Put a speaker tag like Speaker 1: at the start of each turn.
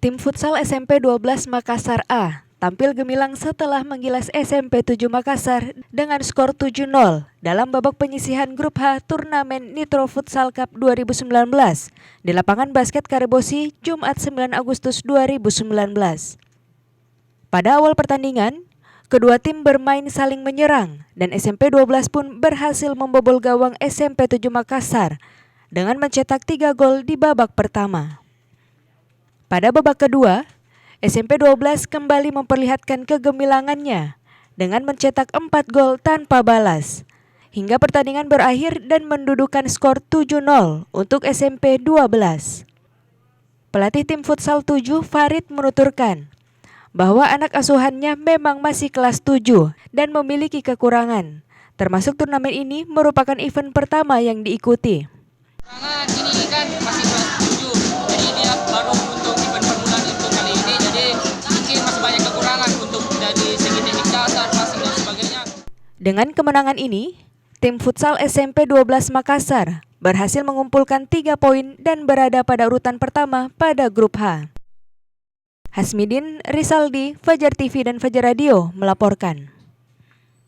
Speaker 1: Tim futsal SMP 12 Makassar A tampil gemilang setelah menggilas SMP 7 Makassar dengan skor 7-0 dalam babak penyisihan grup H turnamen Nitro Futsal Cup 2019 di lapangan basket Karebosi Jumat 9 Agustus 2019. Pada awal pertandingan, kedua tim bermain saling menyerang dan SMP 12 pun berhasil membobol gawang SMP 7 Makassar dengan mencetak 3 gol di babak pertama. Pada babak kedua, SMP 12 kembali memperlihatkan kegemilangannya dengan mencetak 4 gol tanpa balas, hingga pertandingan berakhir dan mendudukan skor 7-0 untuk SMP 12. Pelatih tim futsal 7 Farid menuturkan bahwa anak asuhannya memang masih kelas 7 dan memiliki kekurangan, termasuk turnamen ini merupakan event pertama yang diikuti.
Speaker 2: Ini kan masih kelas 7, jadi dia baru untuk event permulaan untuk kali ini, jadi mungkin masih banyak kekurangan untuk dari segi teknik dasar, passing dan sebagainya.
Speaker 1: Dengan kemenangan ini, tim futsal SMP 12 Makassar berhasil mengumpulkan 3 poin dan berada pada urutan pertama pada grup H. Hasmidin Rizaldi, Fajar TV dan Fajar Radio melaporkan.